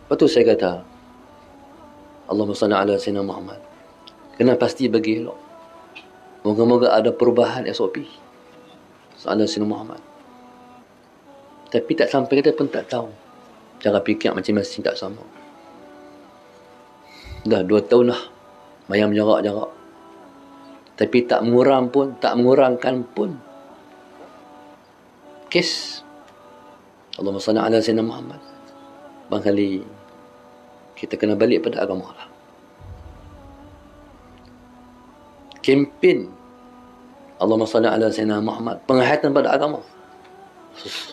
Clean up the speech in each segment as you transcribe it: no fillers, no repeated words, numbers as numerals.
Lepas tu saya kata, Allahumma salli ala Sayyidina Muhammad. Kena pasti bagi elok. Moga-moga ada perubahan SOP. Salli Sayyidina Muhammad. Tapi tak sampai kita pun tak tahu. Cara fikir masing-masing tak sama. Dah 2 tahun lah. Mayang jarak-jarak. Tapi tak mengurangkan pun kes. Allahumma salli ala Sayyidina Muhammad. Barangkali kita kena balik pada agama lah. Kempen Allahumma salli ala Sayyidina Muhammad, penghayatan pada agama,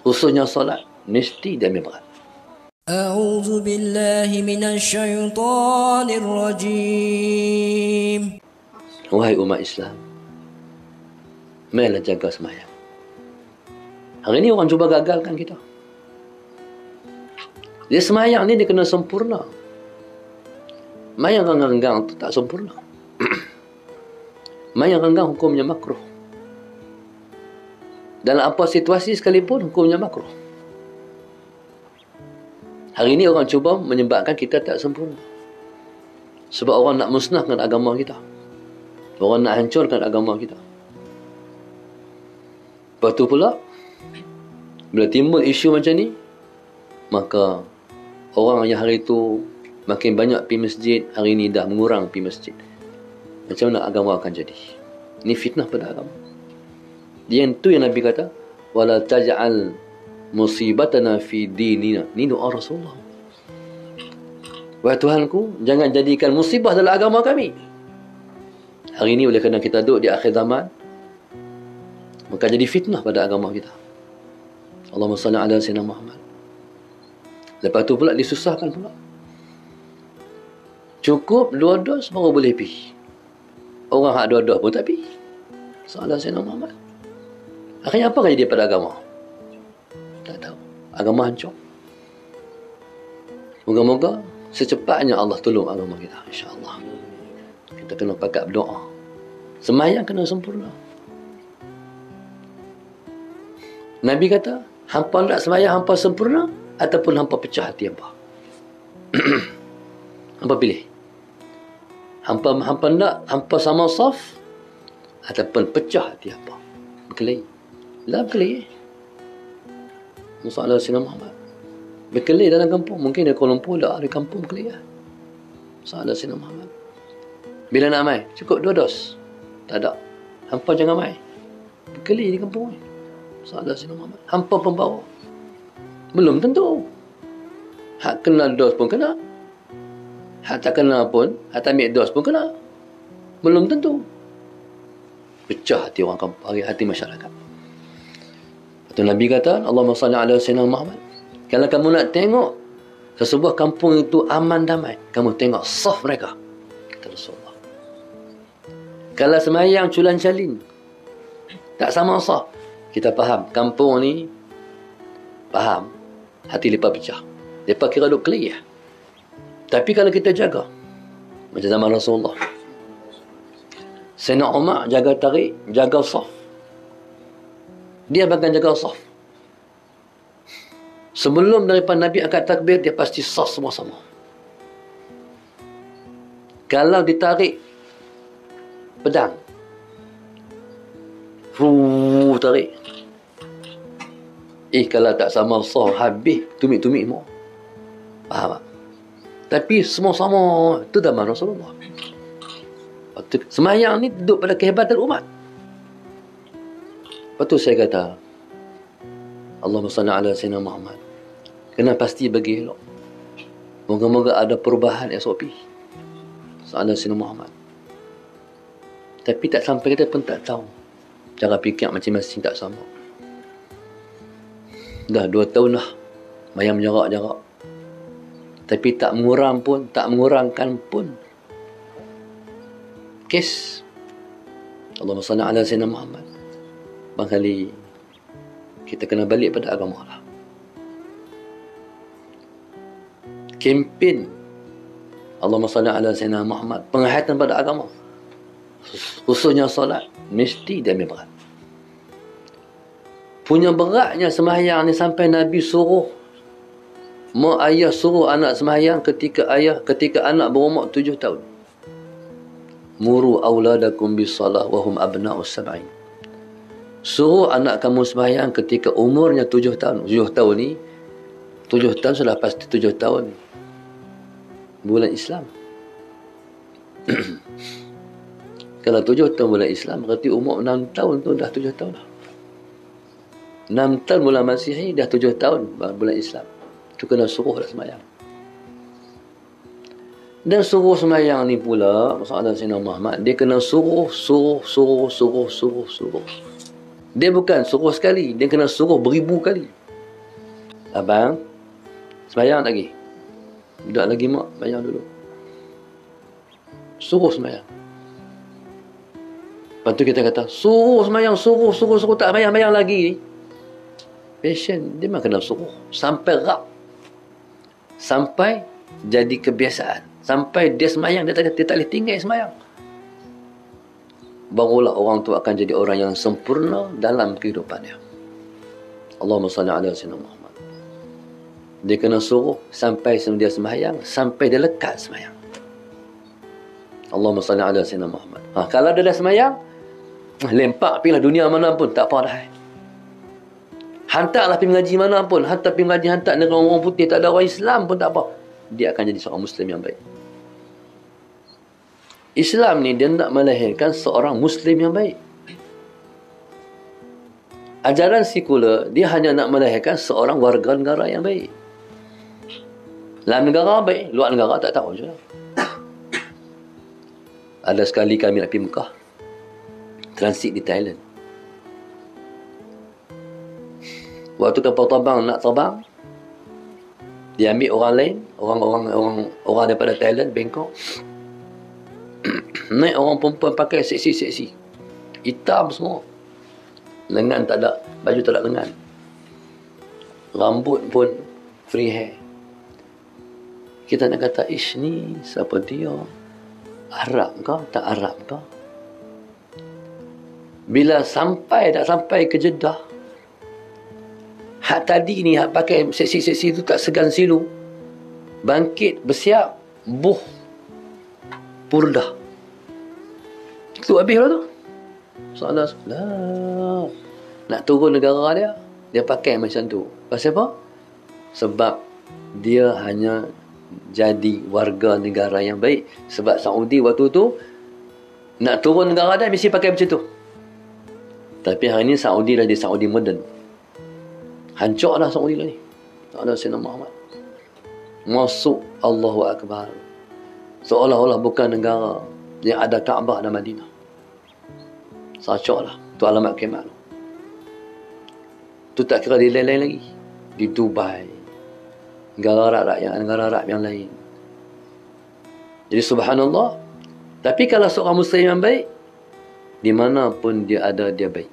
khususnya solat, mesti dia ambil berat. A'udzu billahi minasy syaithanir rajim. Wahai umat Islam, marilah jaga sembahyang. Hari ni orang cuba gagalkan kita. Dia sembahyang ni dia kena sempurna. Mayang renggang tu tak sempurna. Mayang renggang hukumnya makruh. Dalam apa situasi sekalipun hukumnya makruh. Hari ini orang cuba menyebabkan kita tak sempurna. Sebab orang nak musnahkan agama kita. Orang nak hancurkan agama kita. Lepas tu pula, bila timbul isu macam ni, maka orang yang hari tu makin banyak pergi masjid, hari ni dah mengurang pergi masjid. Macam mana agama akan jadi? Ini fitnah pada agama. Dia yang tu yang Nabi kata, wala taj'al musibatana fi dinina. Ni doa Rasulullah. Wahai Tuhanku, jangan jadikan musibah dalam agama kami. Hari ini oleh kerana kita duduk di akhir zaman, maka jadi fitnah pada agama kita. Allahumma salli ala Sayyidina Muhammad. Lepas tu pula disusahkan pula. Cukup 2 dos baru boleh pergi. Orang hak 2 dos pun tak pergi. Salah Sayyidina Muhammad. Akhirnya apa jadi pada agama? Tak tahu. Agama hancur. Moga-moga secepatnya Allah tolong agama kita, insya-Allah. Kita kena pakat berdoa. Sembahyang kena sempurna. Nabi kata, hampa nak sembahyang hampa sempurna ataupun hampa pecah hati hampa. Hampa pilih. Hampa nak hampa sama saf ataupun pecah hati hampa. Berkelahi. Lah berkelahi. Masalah Sayyidina Muhammad. Berkelahi dalam kampung. Mungkin di Kuala Lumpur dah ada kampung berkelahi lah. Masalah Sayyidina Muhammad. Bila nak mai? Cukup 2 dos. Tak ada. Hampa jangan mai. Berkelahi di kampung ni. Masalah Sayyidina Muhammad. Hampa pembawa. Belum tentu. Hak kena dos pun kena. Hak tak kena pun, hak tak ambil dos pun kena. Belum tentu. Pecah hati orang kampung, hati masyarakat. Lepas tu Nabi kata, Allahumma salli ala Sayyidina Muhammad. Kalau kamu nak tengok sesebuah kampung itu aman damai, kamu tengok saf mereka. Kata Rasulullah. Kalau semayang culan calin, tak sama saf, kita faham kampung ni, faham, hati lepas pecah. Lepas kira duk clear. Tapi kalau kita jaga, macam zaman Rasulullah, Sayyidina Umar jaga tarik, jaga saf. Dia bahkan jaga saf. Sebelum daripada Nabi angkat takbir, dia pasti saf semua sama. Kalau ditarik pedang, tarik. Kalau tak sama saf, habis tumit-tumit semua. Faham tak? Tapi semua sama. Itu zaman Rasulullah. Semayang ni duduk pada kehebatan umat. Lepas tu saya kata, Allahumma salli ala Sayyidina Muhammad. Kena pasti bagi elok. Moga-moga ada perubahan SOP. Salli Sayyidina Muhammad. Tapi tak sampai kita pun tak tahu. Cara fikir masing-masing tak sama. Dah 2 tahun lah. Mayang jarak-jarak. Tapi tak mengurangkan pun kes. Allahumma salli ala Sayyidina Muhammad. Barangkali kita kena balik pada agama lah. Kempen Allahumma salli ala Sayyidina Muhammad, penghayatan pada agama, khususnya solat, mesti dia ambil berat. Punya beratnya sembahyang ni sampai Nabi suruh Mak ayah suruh anak sembahyang ketika anak berumur 7 tahun. Muru auladakum bisalah wa hum abna'us sab'in. Suruh anak kamu sembahyang ketika umurnya 7 tahun. 7 tahun ni, 7 tahun sudah pasti 7 tahun bulan Islam. Kalau 7 tahun bulan Islam, berarti umur 6 tahun tu dah 7 tahun dah. 6 tahun bulan Masihi, dah 7 tahun bulan Islam. Itu kena suruh dah sembahyang. Dan suruh sembahyang ni pula, masalah Sayyidina Muhammad, dia kena suruh. Dia bukan suruh sekali, dia kena suruh beribu kali. Abang, sembahyang lagi. Tak lagi mak, sembahyang dulu. Suruh sembahyang. Lepas tu kita kata, suruh sembahyang, suruh, tak sembahyang lagi. Passion, dia memang kena suruh. Sampai rap. Sampai jadi kebiasaan. Sampai dia sembahyang, dia tak boleh tinggal sembahyang. Barulah orang tu akan jadi orang yang sempurna dalam kehidupannya. Allahumma salli ala sayyidina Muhammad. Dia kena suruh sampai dia sembahyang, sampai dia lekat sembahyang. Allahumma salli ala sayyidina Muhammad. Kalau dia dah sembahyang, lempak pergilah dunia mana pun, tak apa dah. Hantarlah pergi mengaji mana pun, hantar pergi mengaji, hantar negara orang putih, tak ada orang Islam pun tak apa. Dia akan jadi seorang Muslim yang baik. Islam ni dia nak melahirkan seorang Muslim yang baik. Ajaran sekular dia hanya nak melahirkan seorang warga negara yang baik. Dalam negara baik, luar negara tak tahu je. Ada sekali kami nak pergi Mekah, transit di Thailand. Waktu kapal terbang nak terbang, dia ambil orang lain, orang daripada Thailand, Bangkok. Naik orang perempuan pakai seksi. Hitam semua. Lengan tak ada, baju tak ada lengan. Rambut pun free hair. Kita nak kata, ish ni siapa dia? Arab kau? Tak Arab kau? Bila tak sampai ke Jeddah, hak tadi ni, hak pakai seksi-seksi tu tak segan silu, bangkit, bersiap, buh purdah. Itu habis lah tu. Soalan lah. Nak turun negara dia pakai macam tu. Pasal apa? Sebab dia hanya jadi warga negara yang baik. Sebab Saudi waktu tu nak turun negara dia mesti pakai macam tu. Tapi hari ni Saudi dah jadi Saudi modern. Hancur dah Saudi lah ni. Tak ada Sayyidina Muhammad. Masuk Allahu Akbar. Seolah-olah bukan negara yang ada Kaabah dan Madinah. Sacok lah. Tu alamat kiamat. Tu tak kira di lain-lain lagi. Di Dubai. Negara Arab yang lain. Jadi subhanallah. Tapi kalau seorang Muslim yang baik, di mana pun dia ada, dia baik.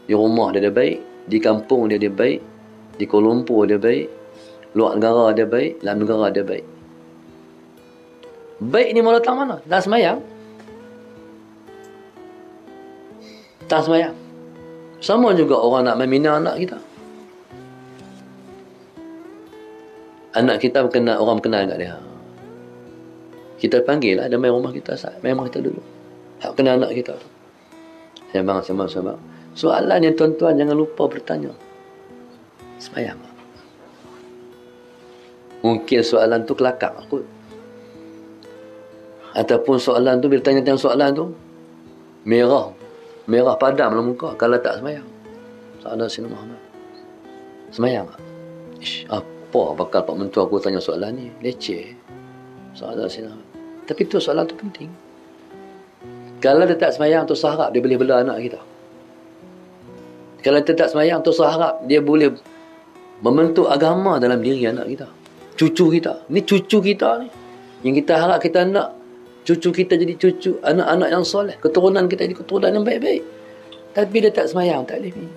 Di rumah dia baik. Di kampung dia baik. Di Kuala Lumpur dia baik. Luar negara dia baik. Dalam negara dia baik. Baik ni mau datang mana? Dah semayang. Tak semayang. Sama juga orang nak membina anak kita. Anak kita orang kenal kat dia. Kita panggil lah, dia main rumah kita. Main rumah kita dulu. Hak kenal anak kita tu. Sembang. Soalan yang tuan-tuan jangan lupa bertanya. Semayang. Mungkin soalan tu kelakar kot. Ataupun soalan tu, bila tanya-tanya soalan tu, merah padam dalam muka kalau tak semayang. Soalan Sayyidina Muhammad. Semayang tak? Ish, apa bakal Pak Mentua aku tanya soalan ni? Leceh. Soalan Sayyidina Muhammad. Tapi tu soalan tu penting. Kalau dia tak semayang, tu seharap dia boleh bela anak kita. Kalau dia tak semayang, tu seharap dia boleh membentuk agama dalam diri anak kita. Cucu kita. Ni cucu kita ni. Yang kita harap kita nak cucu kita jadi cucu, anak-anak yang soleh. Keturunan kita jadi keturunan yang baik-baik. Tapi dia tak semayang, tak boleh pergi.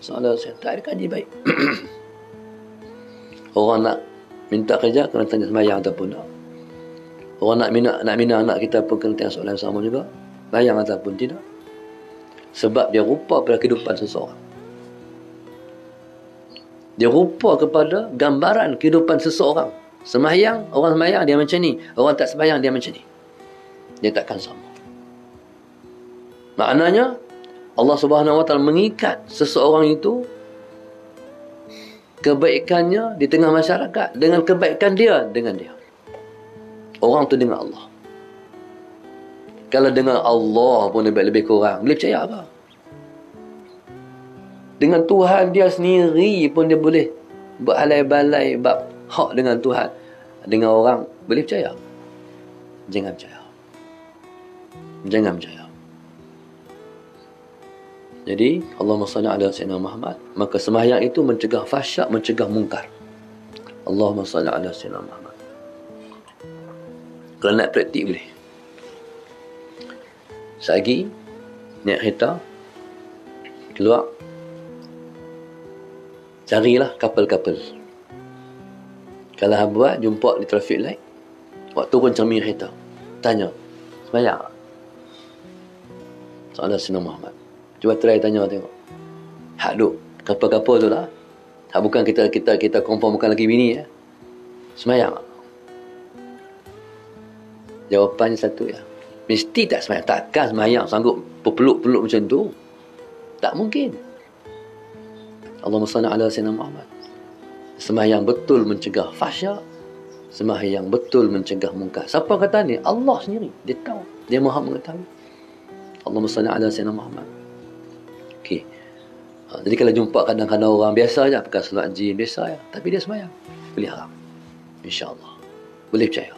Soalan saya, tak ada kaji baik. Orang nak minta kerja, kena tanya semayang ataupun tak. Orang nak mina anak kita pun kena tanya soalan sama juga. Semayang ataupun tidak. Sebab dia rupa pada kehidupan seseorang. Dia rupa kepada gambaran kehidupan seseorang. Sembahyang, orang sembahyang dia macam ni. Orang tak sembahyang dia macam ni. Dia takkan sama. Maknanya Allah Subhanahu Wa Taala mengikat seseorang itu, kebaikannya di tengah masyarakat dengan kebaikan dia dengan dia. Orang tu dengan Allah. Kalau dengan Allah pun lebih kurang, boleh percaya apa? Dengan Tuhan dia sendiri pun dia boleh berhalai-balai bab hak dengan Tuhan. Dengan orang boleh percaya? Jangan percaya. Jangan percaya. Jadi Allahumma salli ala sayyidina Muhammad. Maka sembahyang itu mencegah fahsyak, mencegah mungkar. Allahumma salli ala sayyidina Muhammad. Kalau nak praktik boleh. Sagi naik kereta keluar, carilah couple-couple. Kalau hang buat jumpa di traffic light, waktu pun cermin kereta, tanya, sembahyang tak? Salah Sayyidina Muhammad. Cuba try tanya tengok. Hak duk couple-couple tu lah. Hak bukan kita confirm bukan lagi bini ya. Sembahyang tak? Jawapannya satu ya. Mesti tak sembahyang. Takkan sembahyang sanggup berpeluk-peluk macam tu. Tak mungkin. Allahumma salli ala sayyidina Muhammad. Sembahyang betul mencegah fahsyak. Sembahyang betul mencegah mungkar. Siapa kata ni? Allah sendiri. Dia tahu. Dia maha mengetahui. Allahumma salli ala sayyidina Muhammad. Okey. Jadi kalau jumpa kadang-kadang orang biasa je, pakai seluar jin biasa je, tapi dia sembahyang, boleh haram. InsyaAllah. Boleh percaya.